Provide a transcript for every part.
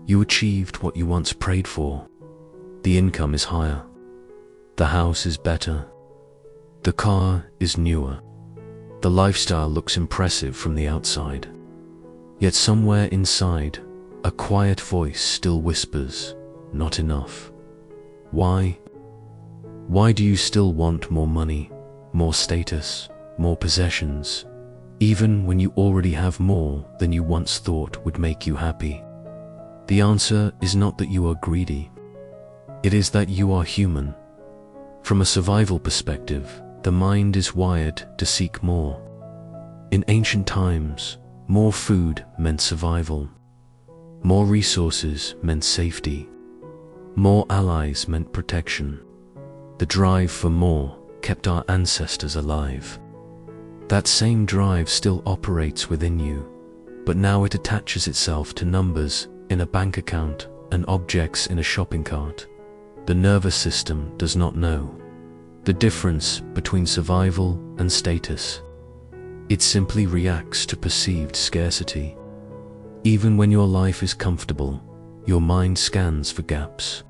You achieved what you once prayed for. The income is higher. The house is better. The car is newer. The lifestyle looks impressive from the outside. Yet somewhere inside, a quiet voice still whispers, not enough. Why? Why do you still want more money, more status, more possessions, even when you already have more than you once thought would make you happy? The answer is not that you are greedy. It is that you are human. From a survival perspective, the mind is wired to seek more. In ancient times, more food meant survival. More resources meant safety. More allies meant protection. The drive for more kept our ancestors alive. That same drive still operates within you, but now it attaches itself to numbers in a bank account and objects in a shopping cart. The nervous system does not know the difference between survival and status. It simply reacts to perceived scarcity. Even when your life is comfortable, your mind scans for gaps.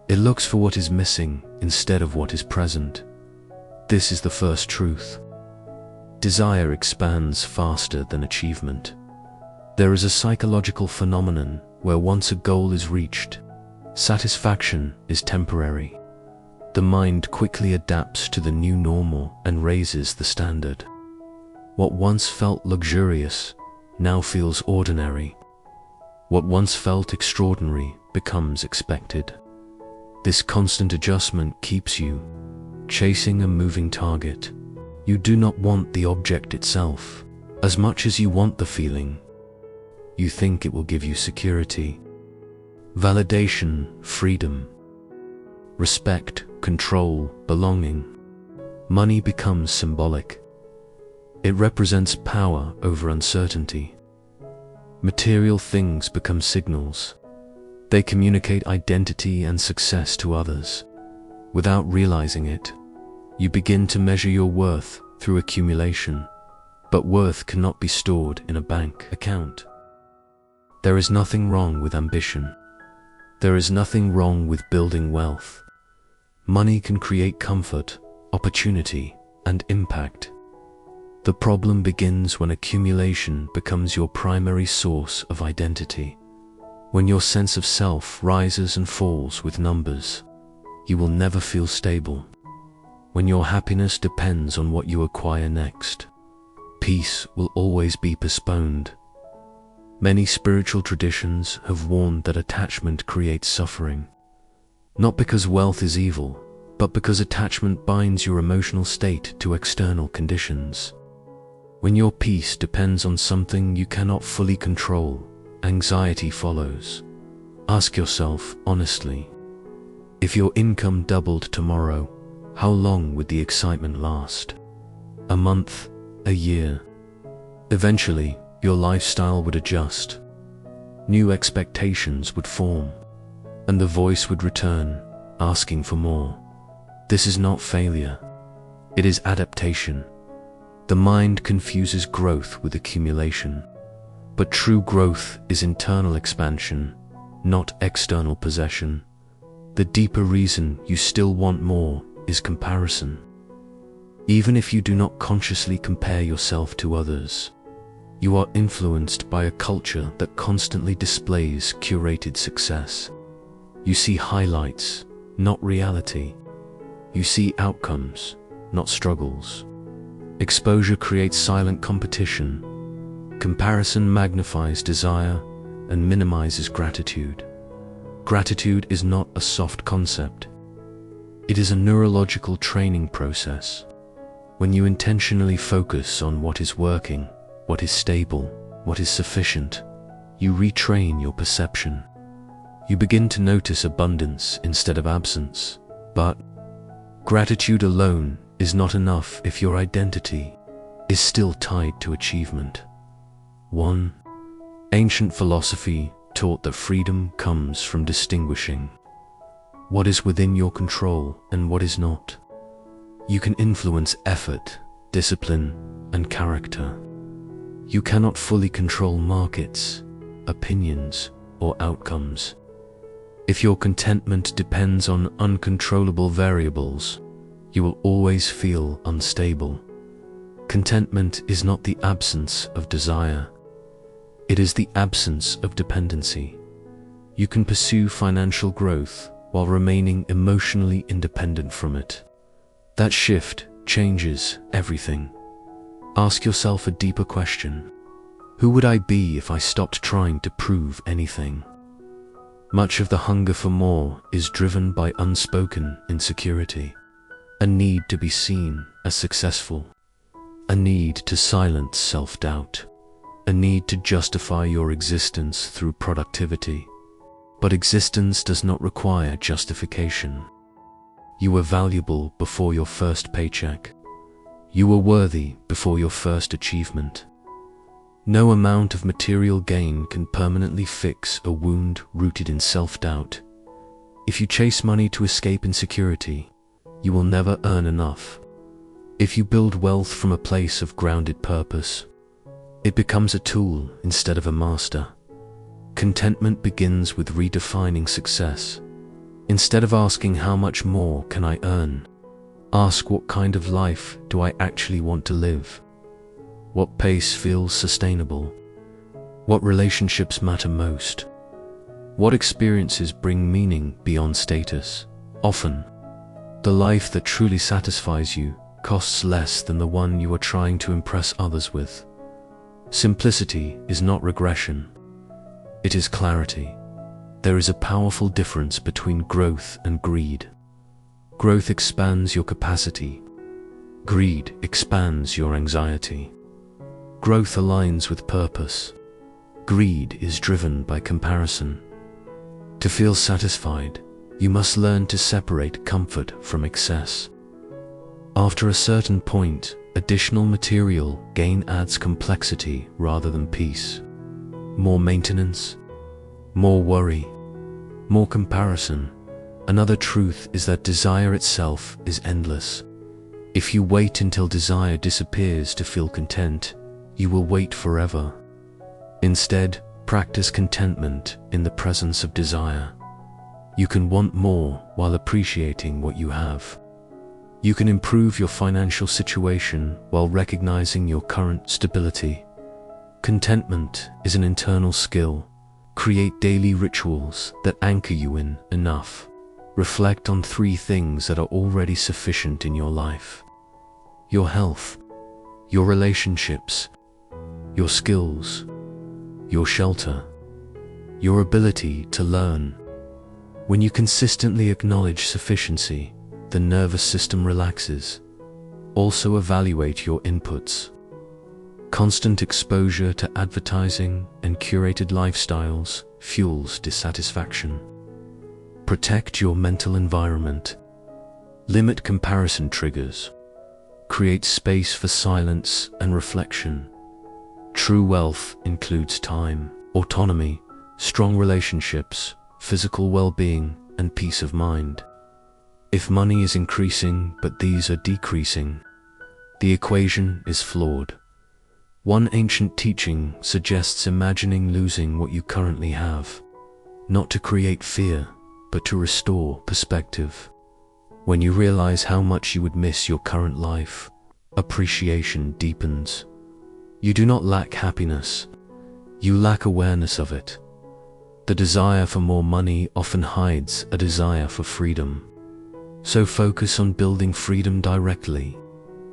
It looks for what is missing instead of what is present. This is the first truth. Desire expands faster than achievement. There is a psychological phenomenon where once a goal is reached, satisfaction is temporary. The mind quickly adapts to the new normal and raises the standard. What once felt luxurious now feels ordinary. What once felt extraordinary becomes expected. This constant adjustment keeps you chasing a moving target. You do not want the object itself as much as you want the feeling. You think it will give you security, validation, freedom, respect, control, belonging. Money becomes symbolic. It represents power over uncertainty. Material things become signals. They communicate identity and success to others. Without realizing it, you begin to measure your worth through accumulation, but worth cannot be stored in a bank account. There is nothing wrong with ambition. There is nothing wrong with building wealth. Money can create comfort, opportunity, and impact. The problem begins when accumulation becomes your primary source of identity. When your sense of self rises and falls with numbers, you will never feel stable. When your happiness depends on what you acquire next, peace will always be postponed. Many spiritual traditions have warned that attachment creates suffering, not because wealth is evil, but because attachment binds your emotional state to external conditions. When your peace depends on something you cannot fully control, anxiety follows. Ask yourself honestly, if your income doubled tomorrow, how long would the excitement last? A month? A year? Eventually, your lifestyle would adjust. New expectations would form, and the voice would return, asking for more. This is not failure. It is adaptation. The mind confuses growth with accumulation, but true growth is internal expansion, not external possession. The deeper reason you still want more is comparison. Even if you do not consciously compare yourself to others, you are influenced by a culture that constantly displays curated success. You see highlights, not reality. You see outcomes, not struggles. Exposure creates silent competition. Comparison magnifies desire and minimizes gratitude. Gratitude is not a soft concept. It is a neurological training process. When you intentionally focus on what is working, what is stable, what is sufficient, you retrain your perception. You begin to notice abundance instead of absence. But gratitude alone is not enough if your identity is still tied to achievement. 1. Ancient philosophy taught that freedom comes from distinguishing what is within your control and what is not. You can influence effort, discipline, and character. You cannot fully control markets, opinions, or outcomes. If your contentment depends on uncontrollable variables, you will always feel unstable. Contentment is not the absence of desire. It is the absence of dependency. You can pursue financial growth while remaining emotionally independent from it. That shift changes everything. Ask yourself a deeper question. Who would I be if I stopped trying to prove anything? Much of the hunger for more is driven by unspoken insecurity, a need to be seen as successful, a need to silence self-doubt, a need to justify your existence through productivity. But existence does not require justification. You were valuable before your first paycheck. You were worthy before your first achievement. No amount of material gain can permanently fix a wound rooted in self-doubt. If you chase money to escape insecurity, you will never earn enough. If you build wealth from a place of grounded purpose, it becomes a tool instead of a master. Contentment begins with redefining success. Instead of asking how much more can I earn, ask what kind of life do I actually want to live? What pace feels sustainable? What relationships matter most? What experiences bring meaning beyond status? Often, the life that truly satisfies you costs less than the one you are trying to impress others with. Simplicity is not regression. It is clarity. There is a powerful difference between growth and greed. Growth expands your capacity. Greed expands your anxiety. Growth aligns with purpose. Greed is driven by comparison. To feel satisfied, you must learn to separate comfort from excess. After a certain point, additional material gain adds complexity rather than peace. More maintenance, more worry, more comparison. Another truth is that desire itself is endless. If you wait until desire disappears to feel content, you will wait forever. Instead, practice contentment in the presence of desire. You can want more while appreciating what you have. You can improve your financial situation while recognizing your current stability. Contentment is an internal skill. Create daily rituals that anchor you in enough. Reflect on 3 things that are already sufficient in your life: your health, your relationships, your skills, your shelter, your ability to learn. When you consistently acknowledge sufficiency, the nervous system relaxes. Also evaluate your inputs. Constant exposure to advertising and curated lifestyles fuels dissatisfaction. Protect your mental environment. Limit comparison triggers. Create space for silence and reflection. True wealth includes time, autonomy, strong relationships, physical well-being, and peace of mind. If money is increasing but these are decreasing, the equation is flawed. One ancient teaching suggests imagining losing what you currently have, not to create fear, but to restore perspective. When you realize how much you would miss your current life, appreciation deepens. You do not lack happiness, you lack awareness of it. The desire for more money often hides a desire for freedom. So focus on building freedom directly.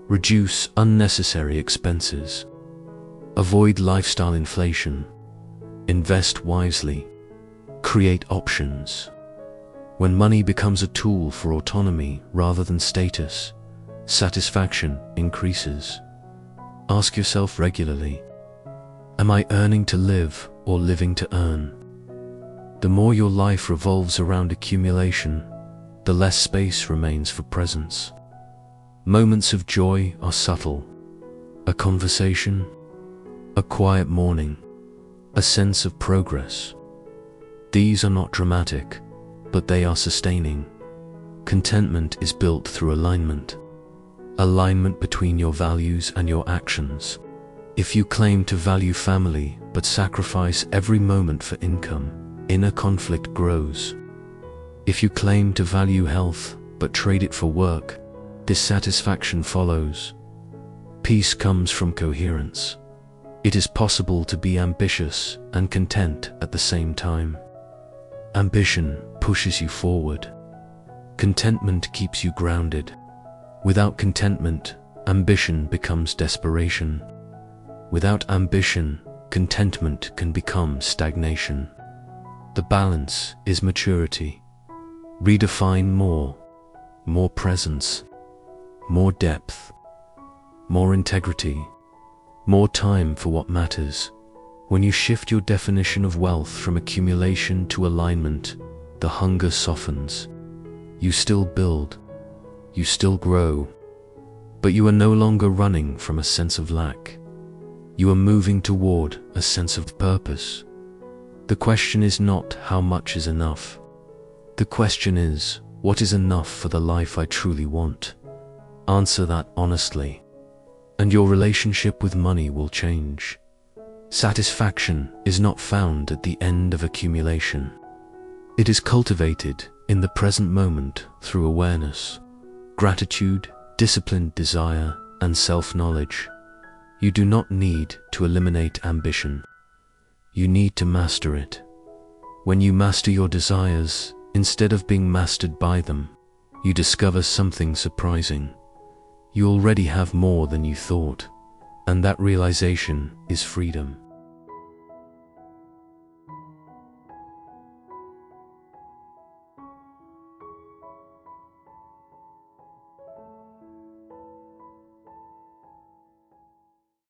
Reduce unnecessary expenses. Avoid lifestyle inflation. Invest wisely. Create options. When money becomes a tool for autonomy rather than status, satisfaction increases. Ask yourself regularly, am I earning to live or living to earn? The more your life revolves around accumulation, the less space remains for presence. Moments of joy are subtle. A conversation, a quiet morning, a sense of progress. These are not dramatic, but they are sustaining. Contentment is built through alignment. Alignment between your values and your actions. If you claim to value family but sacrifice every moment for income, inner conflict grows. If you claim to value health but trade it for work, dissatisfaction follows. Peace comes from coherence. It is possible to be ambitious and content at the same time. Ambition pushes you forward. Contentment keeps you grounded. Without contentment, ambition becomes desperation. Without ambition, contentment can become stagnation. The balance is maturity. Redefine more presence, more depth, more integrity, more time for what matters. When you shift your definition of wealth from accumulation to alignment, the hunger softens. You still build, you still grow, but you are no longer running from a sense of lack. You are moving toward a sense of purpose. The question is not how much is enough. The question is, what is enough for the life I truly want? Answer that honestly, and your relationship with money will change. Satisfaction is not found at the end of accumulation. It is cultivated in the present moment through awareness, gratitude, disciplined desire, and self-knowledge. You do not need to eliminate ambition. You need to master it. When you master your desires, instead of being mastered by them, you discover something surprising. You already have more than you thought, and that realization is freedom.